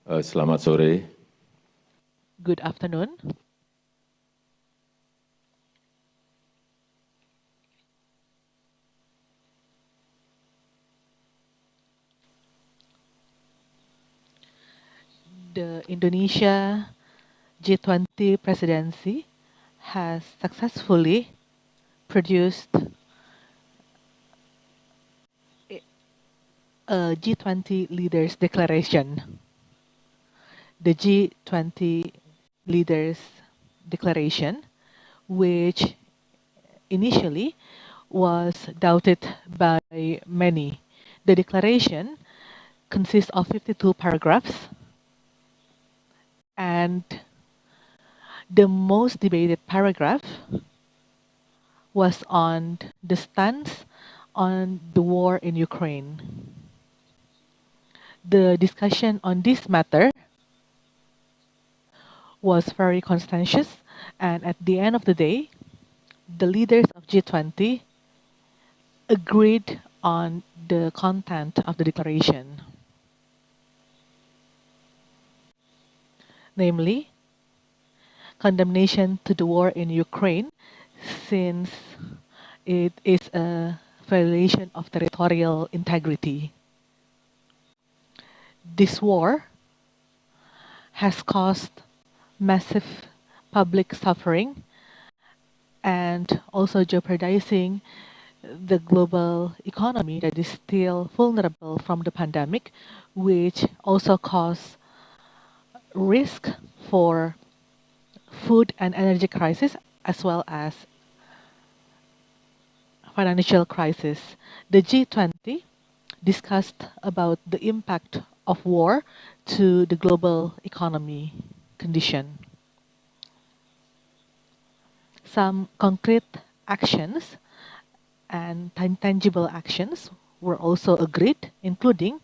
Selamat sore. Good afternoon. The Indonesia G20 presidency has successfully produced a G20 leaders declaration. The G20 leaders declaration, which initially was doubted by many. The declaration consists of 52 paragraphs, and the most debated paragraph was on the stance on the war in Ukraine. The discussion on this matter was very contentious, and at the end of the day, the leaders of G20 agreed on the content of the declaration, namely condemnation to the war in Ukraine, since it is a violation of territorial integrity. This war has caused massive public suffering and also jeopardizing the global economy that is still vulnerable from the pandemic, which also cause risk for food and energy crisis as well as financial crisis. The G20 discussed about the impact of war to the global economy condition. Some concrete actions and tangible actions were also agreed, including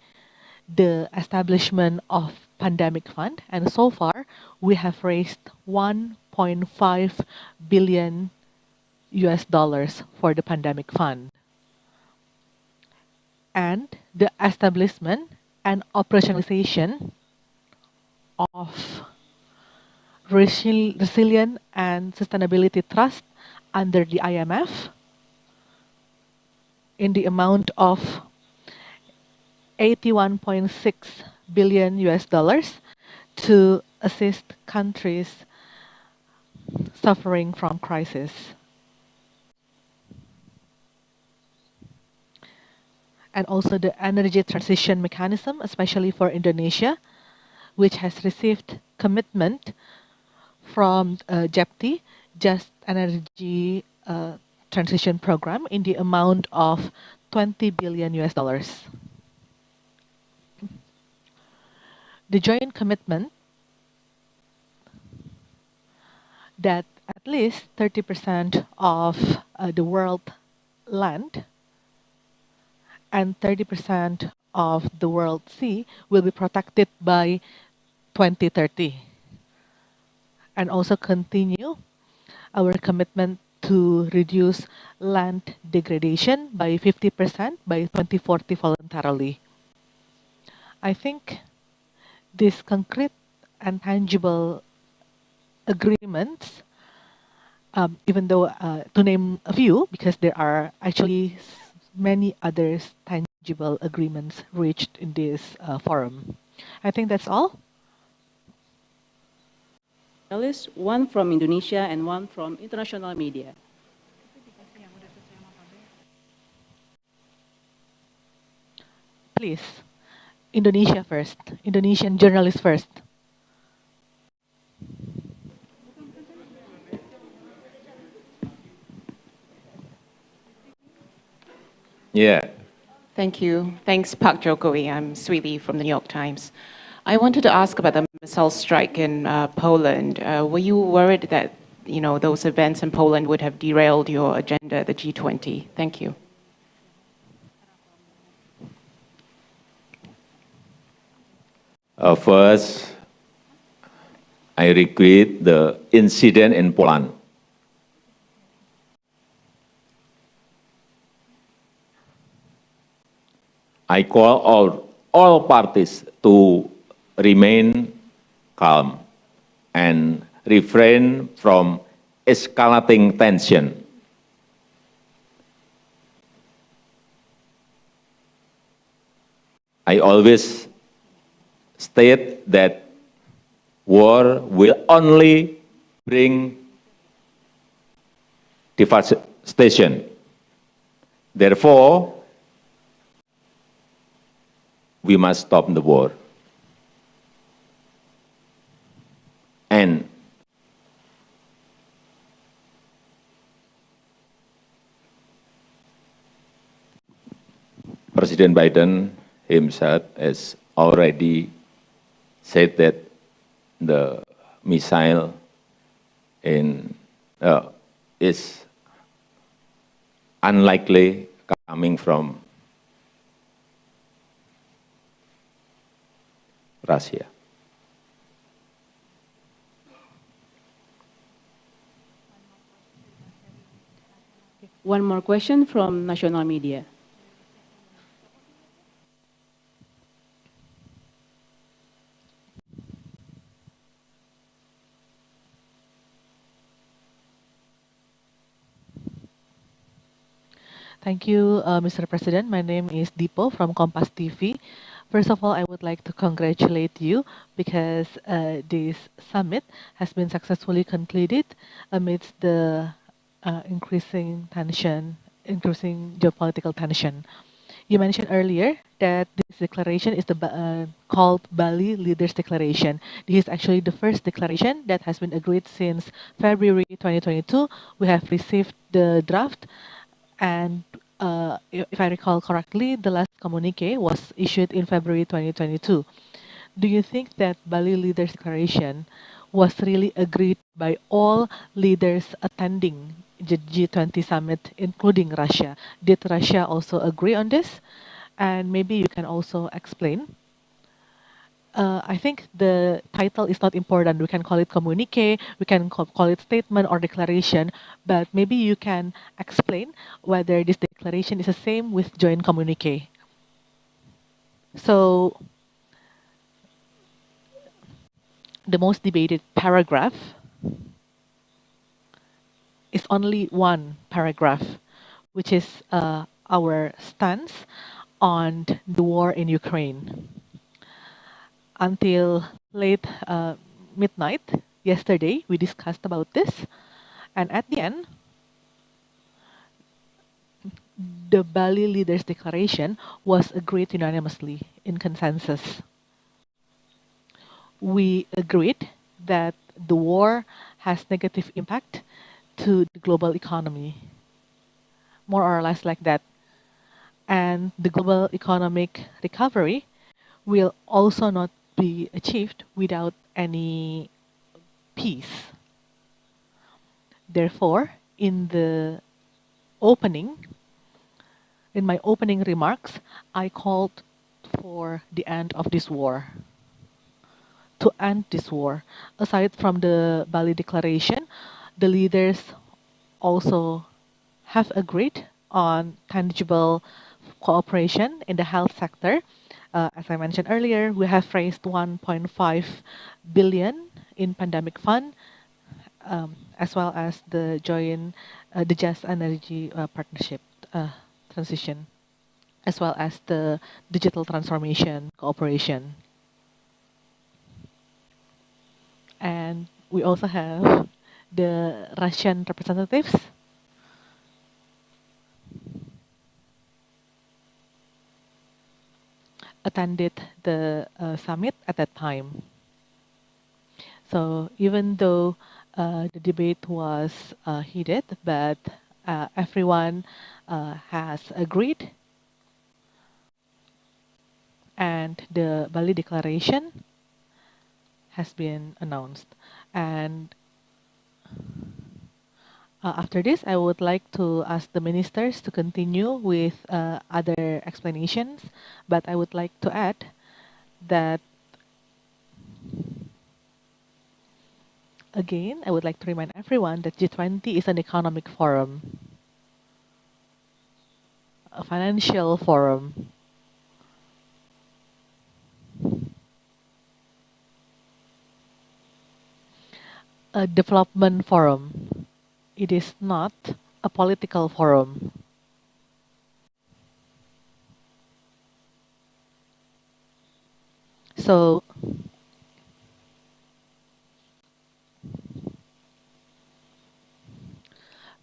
the establishment of pandemic fund, and so far we have raised 1.5 billion US dollars for the pandemic fund, and the establishment and operationalization of Resilient and Sustainability Trust under the IMF in the amount of 81.6 billion US dollars to assist countries suffering from crisis. And also the energy transition mechanism, especially for Indonesia, which has received commitment from JEPT, Just Energy Transition Program, in the amount of 20 billion US dollars. The joint commitment that at least 30% of the world land and 30% of the world sea will be protected by 2030. And also continue our commitment to reduce land degradation by 50% by 2040 voluntarily. I think these concrete and tangible agreements, even though to name a few, because there are actually many other tangible agreements reached in this forum. I think that's all. One from Indonesia and one from international media. Please, Indonesia first. Indonesian journalists first. Yeah. Thank you. Thanks, Pak Jokowi. I'm Sweetie from the New York Times. I wanted to ask about the missile strike in Poland. Were you worried that those events in Poland would have derailed your agenda at the G20? Thank you. First, I regret the incident in Poland. I call all parties to remain calm and refrain from escalating tension. I always state that war will only bring devastation. Therefore, we must stop the war. And President Biden himself has already said that the missile is unlikely coming from Russia. One more question from national media. Thank you, Mr. President. My name is Dipo from Kompas TV. First of all, I would like to congratulate you because this summit has been successfully concluded amidst the increasing geopolitical tension. You mentioned earlier that this declaration is called Bali Leaders Declaration. This is actually the first declaration that has been agreed since February 2022. We have received the draft, and if I recall correctly, the last communique was issued in February 2022. Do you think that Bali Leaders Declaration was really agreed by all leaders attending the G20 summit, including Russia? Did Russia also agree on this? And maybe you can also explain. I think the title is not important. We can call it communique, we can call it statement or declaration, but maybe you can explain whether this declaration is the same with joint communique. So, the most debated paragraph is only one paragraph, which is our stance on the war in Ukraine. Until late midnight yesterday, we discussed about this, and at the end, the Bali Leaders Declaration was agreed unanimously in consensus. We agreed that the war has negative impact to the global economy, more or less like that. And the global economic recovery will also not be achieved without any peace. Therefore, in my opening remarks, I called for the end of this war. To end this war. Aside from the Bali Declaration, the leaders also have agreed on tangible cooperation in the health sector. As I mentioned earlier, we have raised 1.5 billion in pandemic fund, as well as the Just Energy Partnership transition, as well as the digital transformation cooperation. And we also have the Russian representatives attended the summit at that time. So even though the debate was heated, but everyone has agreed, and the Bali Declaration has been announced. And after this, I would like to ask the ministers to continue with other explanations, but I would like to add that, again, I would like to remind everyone that G20 is an economic forum, a financial forum. a development forum. It is not a political forum. So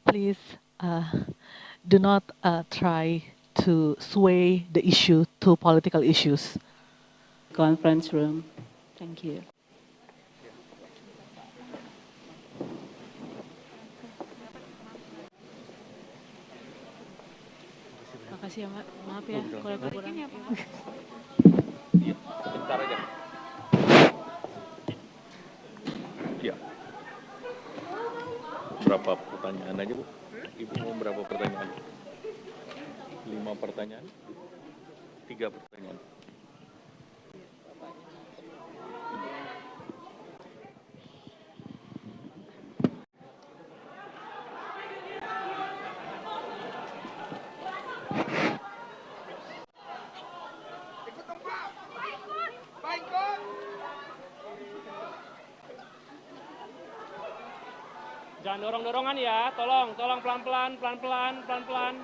please do not try to sway the issue to political issues. Conference room. Thank you. Makasih ya, Mak. Maaf ya, kalau kurang. Bentar aja. Ya. Berapa pertanyaan aja, Bu? Ibu mau berapa pertanyaan? 5 pertanyaan? 3 pertanyaan? Jangan dorong-dorongan ya, tolong pelan-pelan, pelan-pelan.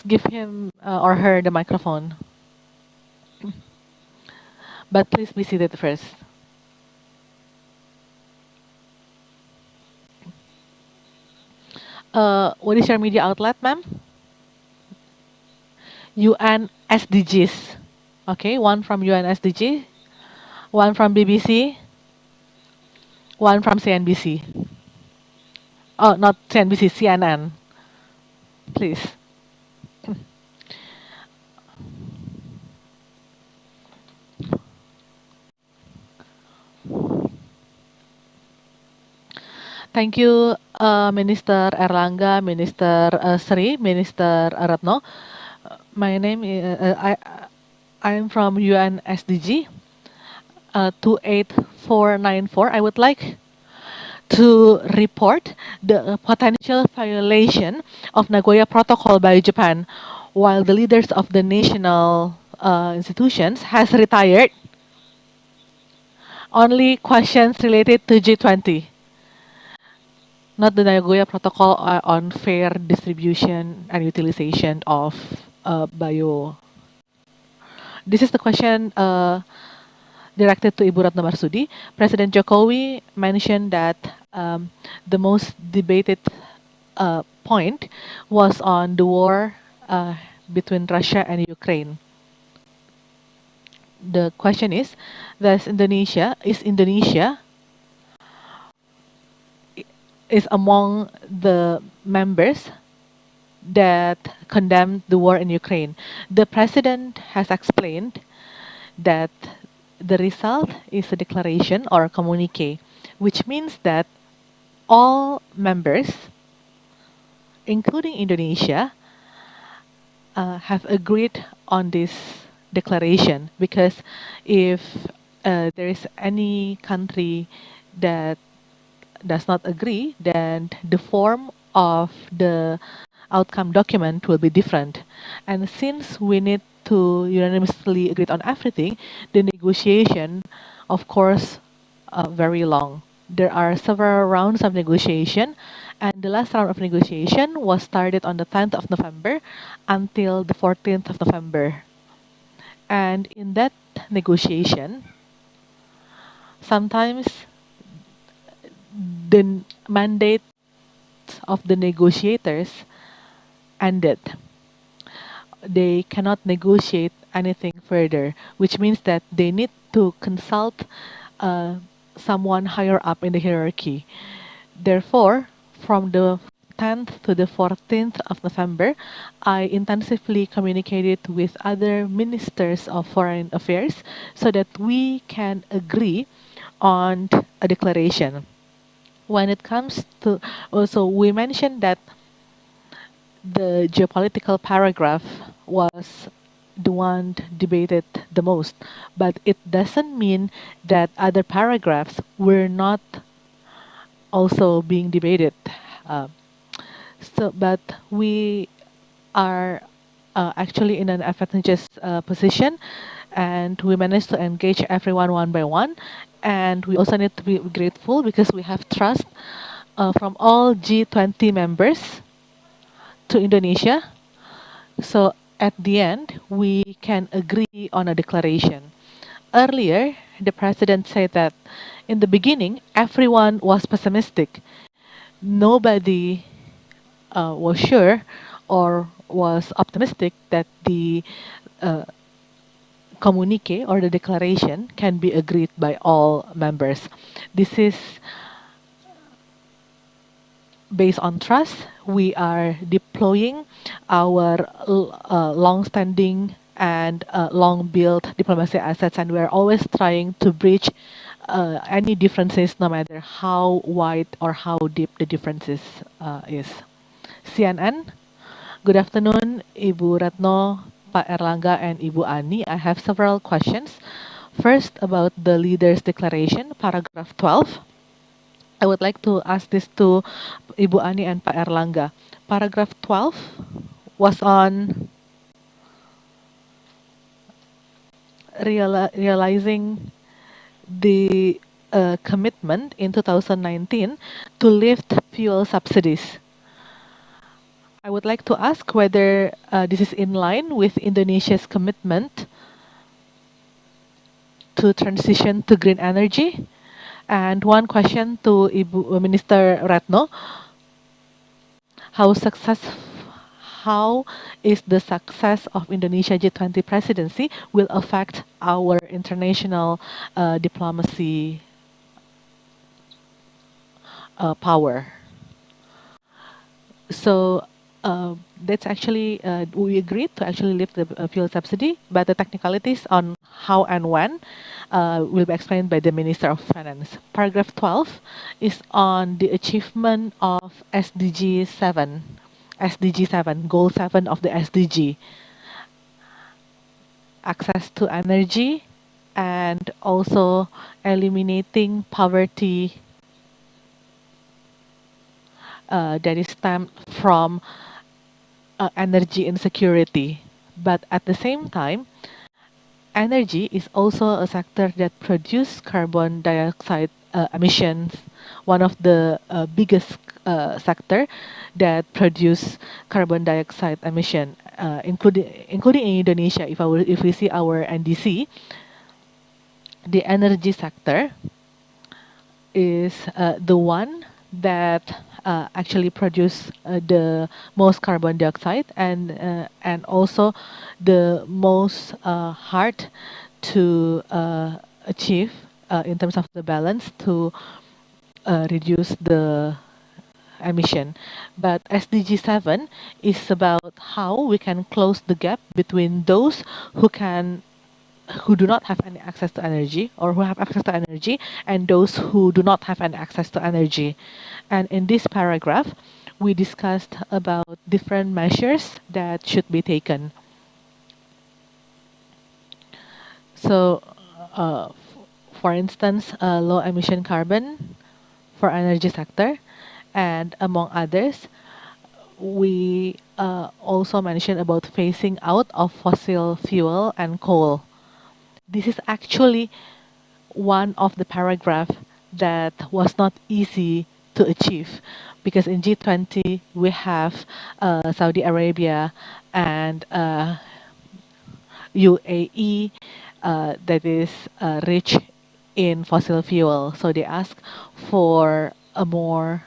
Give him or her the microphone. But please be seated first. What is your media outlet, ma'am? UN SDGs. Okay, one from UN SDG, one from BBC, one from CNBC. Oh, not CNBC, CNN. Please. Thank you, Minister Erlangga, Minister Sri, Minister Ratno. My name is I am from UNSDG 28494. I would like to report the potential violation of Nagoya Protocol by Japan, while the leaders of the national institutions has retired. Only questions related to G20, not the Nagoya Protocol on fair distribution and utilization of bio. This is the question directed to Ibu Ratno Marsudi. President Jokowi mentioned that the most debated point was on the war between Russia and Ukraine. The question is, is Indonesia among the members that condemned the war in Ukraine? The president has explained that the result is a declaration or a communique, which means that all members, including Indonesia, have agreed on this declaration, because if there is any country that does not agree, then the form of the outcome document will be different. And since we need to unanimously agree on everything, the negotiation, of course, very long. There are several rounds of negotiation, and the last round of negotiation was started on the 10th of November until the 14th of November. And in that negotiation, sometimes the mandate of the negotiators ended. They cannot negotiate anything further, which means that they need to consult someone higher up in the hierarchy. Therefore, from the 10th to the 14th of November, I intensively communicated with other ministers of foreign affairs so that we can agree on a declaration. When it comes to, also we mentioned that the geopolitical paragraph was the one debated the most, but it doesn't mean that other paragraphs were not also being debated. But we are actually in an advantageous position, and we managed to engage everyone one by one. And we also need to be grateful because we have trust from all G20 members to Indonesia. So at the end, we can agree on a declaration. Earlier, the president said that in the beginning, everyone was pessimistic. Nobody was sure or was optimistic that the communique or the declaration can be agreed by all members. This is based on trust. We are deploying our long-standing and long-built diplomacy assets, and we're always trying to bridge any differences, no matter how wide or how deep the differences is. CNN, good afternoon, Ibu Ratno, Pak Erlangga, and Ibu Ani. I have several questions. First, about the leaders' declaration, paragraph 12. I would like to ask this to Ibu Ani and Pak Erlangga. Paragraph 12 was on realizing the commitment in 2019 to lift fuel subsidies. I would like to ask whether this is in line with Indonesia's commitment to transition to green energy. And one question to Ibu Minister Ratno: how is the success of Indonesia G20 presidency will affect our international diplomacy power? So that's actually, we agreed to actually lift the fuel subsidy, but the technicalities on how and when will be explained by the Minister of Finance. Paragraph 12 is on the achievement of SDG 7, Goal 7 of the SDG, access to energy and also eliminating poverty that is stemmed from energy insecurity. But at the same time, energy is also a sector that produces carbon dioxide emissions, one of the biggest sector that produce carbon dioxide emission, including in Indonesia. If we see our NDC, the energy sector is the one that actually produce the most carbon dioxide and also the most hard to achieve in terms of the balance to reduce the emission. But SDG 7 is about how we can close the gap between those who do not have any access to energy or who have access to energy and those who do not have any access to energy. And in this paragraph, we discussed about different measures that should be taken. So, for instance, low emission carbon for energy sector, and among others, we also mentioned about phasing out of fossil fuel and coal. This is actually one of the paragraph that was not easy to achieve because in G20 we have Saudi Arabia and UAE that is rich in fossil fuel. So they ask for a more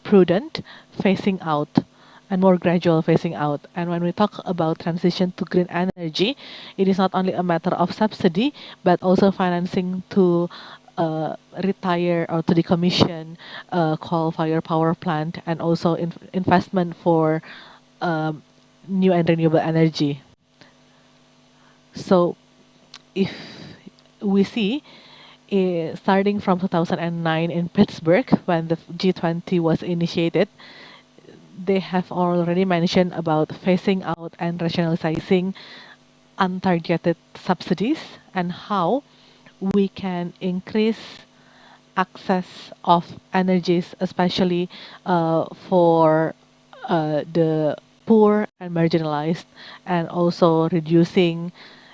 prudent phasing out and more gradual phasing out. And when we talk about transition to green energy, it is not only a matter of subsidy, but also financing to retire or to decommission coal-fired power plant and also investment for new and renewable energy. So if we see, starting from 2009 in Pittsburgh, when the G20 was initiated, they have already mentioned about phasing out and rationalizing untargeted subsidies and how we can increase access of energies, especially for the poor and marginalized, and also reducing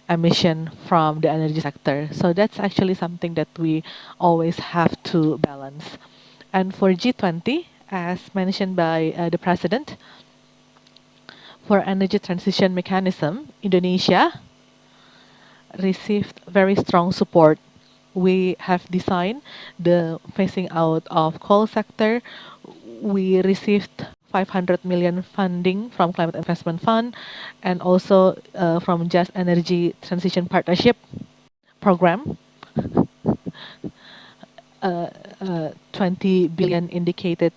emission from the energy sector. So that's actually something that we always have to balance. And for G20, as mentioned by the President, for energy transition mechanism, Indonesia received very strong support. We have designed the phasing out of coal sector. We received 500 million funding from Climate Investment Fund and also from Just Energy Transition Partnership Program. 20 billion indicated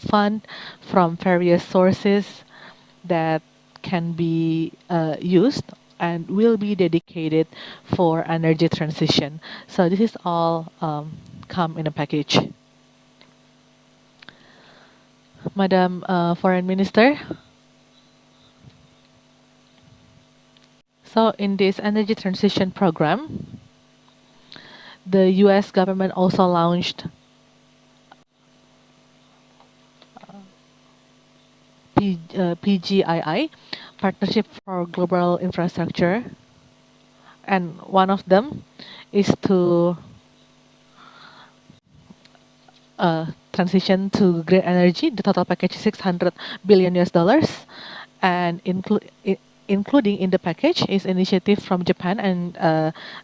fund from various sources that can be used and will be dedicated for energy transition. So this is all come in a package. Madam Foreign Minister, so in this energy transition program, the US government also launched PGII, Partnership for Global Infrastructure, and one of them is to transition to green energy. The total package is $600 billion US, and including in the package is initiative from Japan and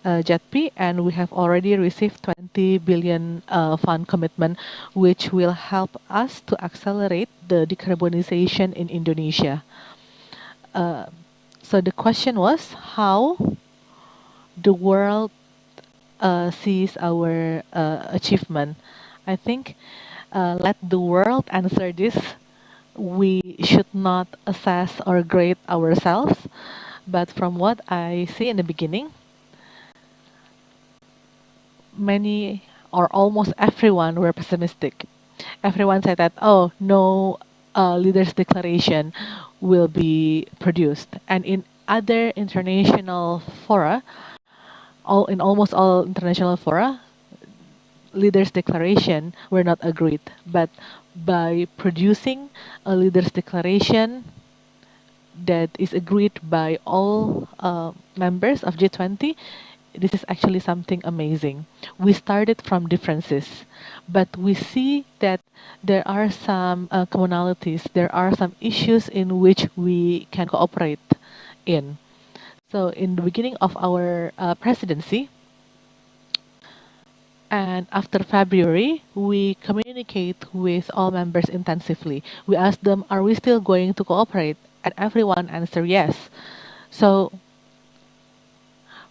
JETP, and we have already received 20 billion fund commitment, which will help us to accelerate the decarbonization in Indonesia. So the question was how the world sees our achievement. I think let the world answer this we should not assess or grade ourselves, but from what I see in the beginning, many or almost everyone were pessimistic. Everyone said that, oh, no leaders' declaration will be produced. And in other international fora, in almost all international fora, leaders' declaration were not agreed. But by producing a leaders' declaration that is agreed by all members of G20, this is actually something amazing. We started from differences, but we see that there are some commonalities, there are some issues in which we can cooperate in. So in the beginning of our presidency, and after February, we communicate with all members intensively. We ask them, are we still going to cooperate? And everyone answered yes. So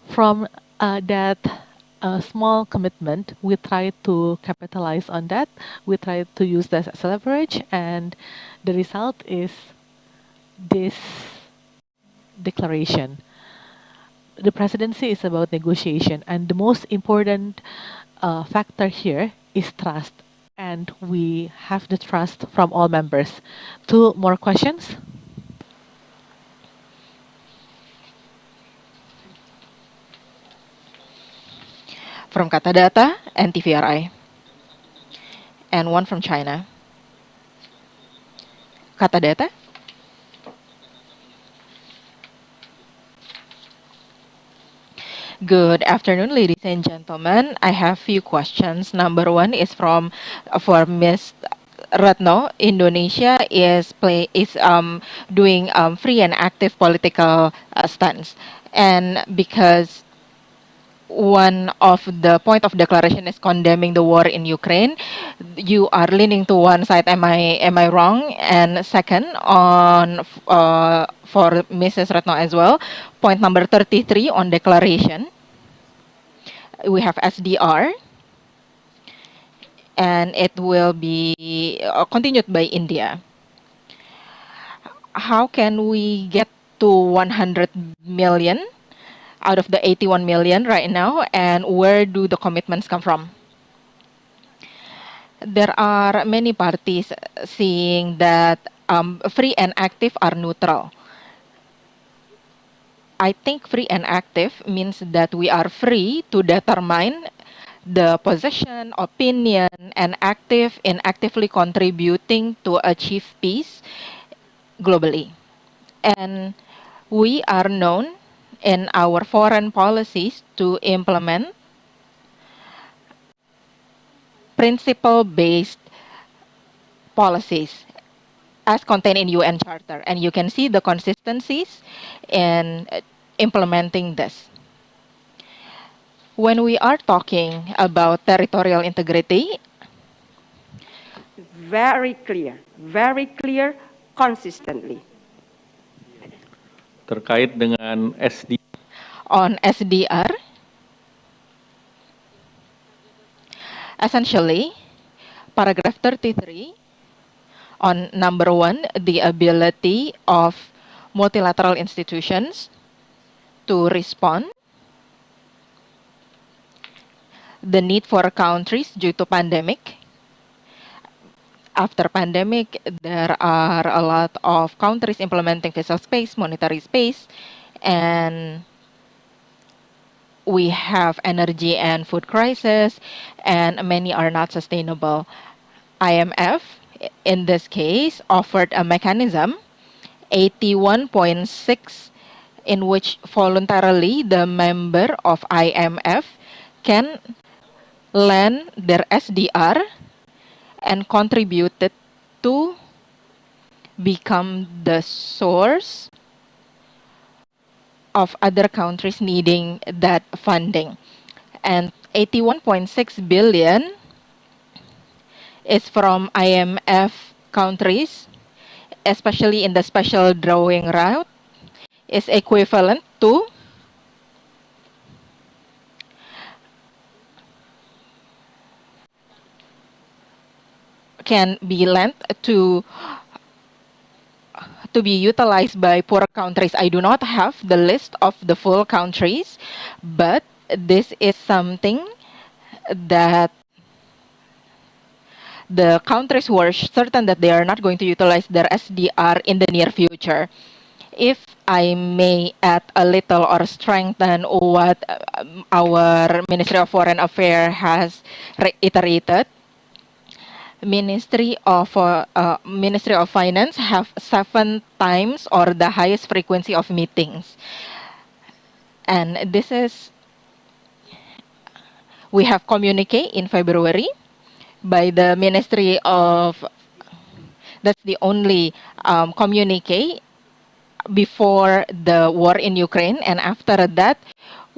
from that small commitment, we try to capitalize on that. We try to use that as leverage, and the result is this declaration. The presidency is about negotiation, and the most important factor here is trust. And we have the trust from all members. Two more questions? From Katadata and TVRI. And one from China. Katadata. Good afternoon, ladies and gentlemen. I have few questions. Number one is for Ms. Retno. Indonesia is doing free and active political stance, and because one of the point of declaration is condemning the war in Ukraine, you are leaning to one side. Am I wrong? And second, for Mrs. Retno as well, point number 33 on declaration. We have SDR, and it will be continued by India. How can we get to 100 million out of the 81 million right now, and where do the commitments come from? There are many parties seeing that free and active are neutral. I think free and active means that we are free to determine the position, opinion, and actively contributing to achieve peace globally. And we are known in our foreign policies to implement principle-based policies as contained in UN Charter. And you can see the consistencies in implementing this. When we are talking about territorial integrity, very clear, consistently. Terkait dengan on SDR, essentially, paragraph 33 on number one, the ability of multilateral institutions to respond, the need for countries due to pandemic. After pandemic, there are a lot of countries implementing fiscal space, monetary space, and we have energy and food crisis, and many are not sustainable. IMF, in this case, offered a mechanism, 81.6, in which voluntarily the member of IMF can lend their SDR and contributed to become the source of other countries needing that funding. And 81.6 billion is from IMF countries, especially in the special drawing route, is equivalent to can be lent to to be utilized by poor countries. I do not have the list of the full countries, but this is something that the countries who are certain that they are not going to utilize their SDR in the near future. If I may add a little or strengthen what our Ministry of Foreign Affairs has reiterated, Ministry of Finance have 7 times or the highest frequency of meetings. And this is, we have communique in February by the Ministry of, that's the only communique before the war in Ukraine, and after that,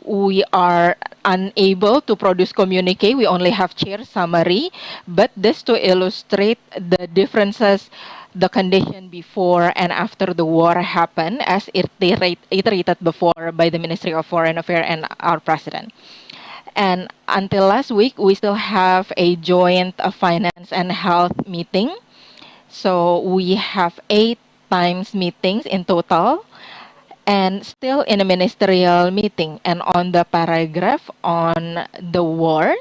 we are unable to produce communique. We only have chair summary, but this to illustrate the differences, the condition before and after the war happened, as iterated before by the Ministry of Foreign Affairs and our President. And until last week, we still have a joint finance and health meeting. So we have 8 times meetings in total, and still in a ministerial meeting. And on the paragraph on the war,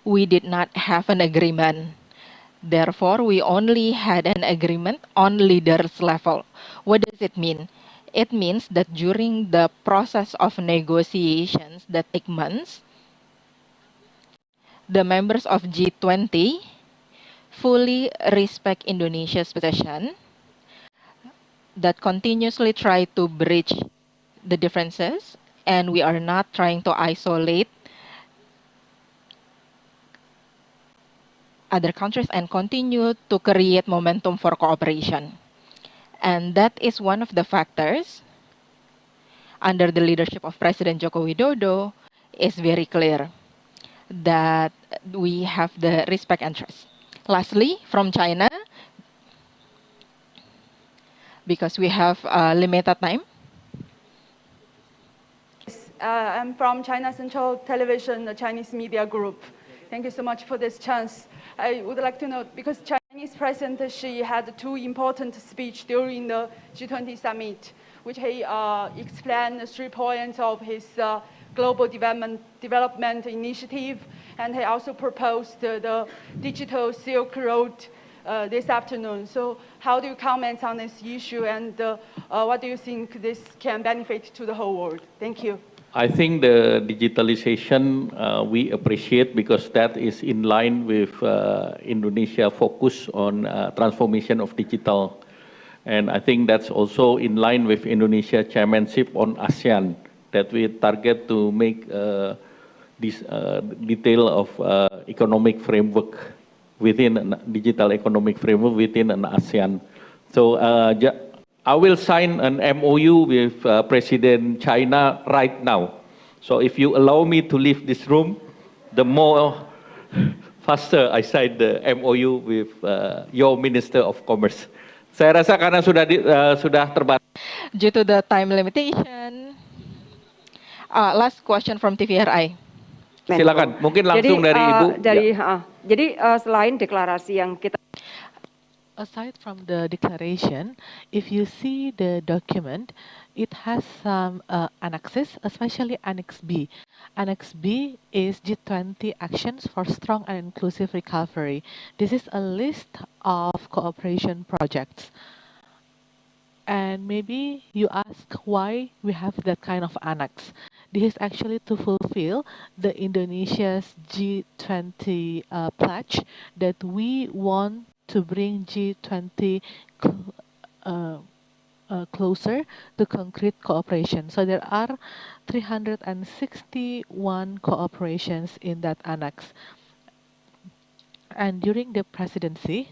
we did not have an agreement. Therefore, we only had an agreement on leaders level. What does it mean? It means that during the process of negotiations that take months, the members of G20 fully respect Indonesia's position, that continuously try to bridge the differences, and we are not trying to isolate other countries and continue to create momentum for cooperation. And that is one of the factors under the leadership of President Joko Widodo is very clear that we have the respect and trust. Lastly, from China, because we have limited time. I'm from China Central Television, the Chinese media group. Thank you so much for this chance. I would like to know, because Chinese President Xi had 2 important speeches during the G20 summit, which he explained the 3 points of his global development initiative, and he also proposed the digital Silk Road this afternoon. So how do you comment on this issue, and what do you think this can benefit to the whole world? Thank you. I think the digitalization we appreciate because that is in line with Indonesia focus on transformation of digital. And I think that's also in line with Indonesia chairmanship on ASEAN, that we target to make this detail of economic framework within a digital economic framework within an ASEAN. So I will sign an MOU with President China right now. So if you allow me to leave this room, the more faster I sign the MOU with your Minister of Commerce. Saya rasa karena sudah terbatas. Due to the time limitation, last question from TVRI. Silakan, mungkin langsung dari Ibu. Jadi selain deklarasi yang kita aside from the declaration, if you see the document, it has some annexes, especially Annex B. Annex B is G20 actions for strong and inclusive recovery. This is a list of cooperation projects. And maybe you ask why we have that kind of annex. This is actually to fulfill the Indonesia's G20 pledge that we want to bring G20 closer to concrete cooperation. So there are 361 cooperations in that annex. And during the presidency,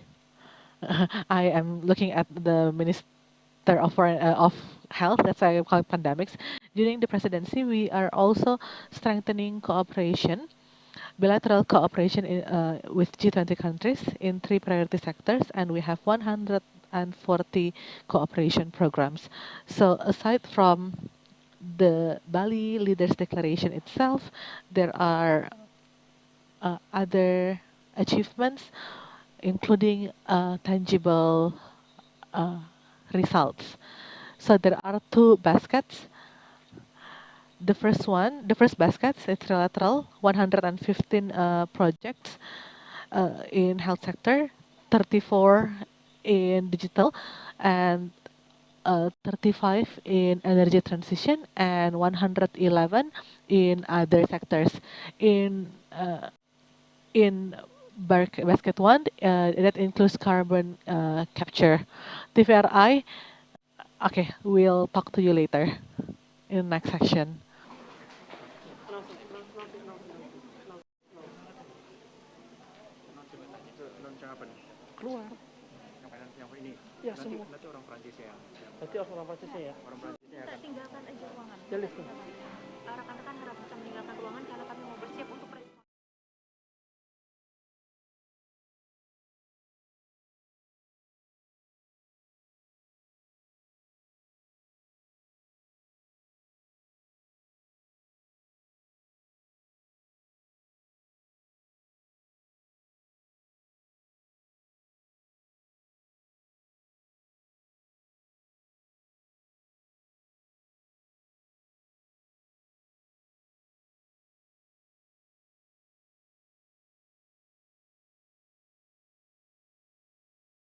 I am looking at the Minister of Health, that's why I call it pandemics. During the presidency, we are also strengthening cooperation, bilateral cooperation with G20 countries in 3 priority sectors, and we have 140 cooperation programs. So aside from the Bali Leaders Declaration itself, there are other achievements, including tangible results. So there are two baskets. The first basket is trilateral, 115 projects in health sector, 34 in digital, and 35 in energy transition, and 111 in other sectors. In basket one, that includes carbon capture. TVRI, okay, we'll talk to you later in the next section. Keluar. Yang ini. Ya, semua. Nanti orang Prancis ya. Nanti orang Prancisnya ya. Orang Prancisnya. Tinggalkan aja ruangan. Rekan-rekan harap bisa meninggalkan ruangan karena kami mau bersiap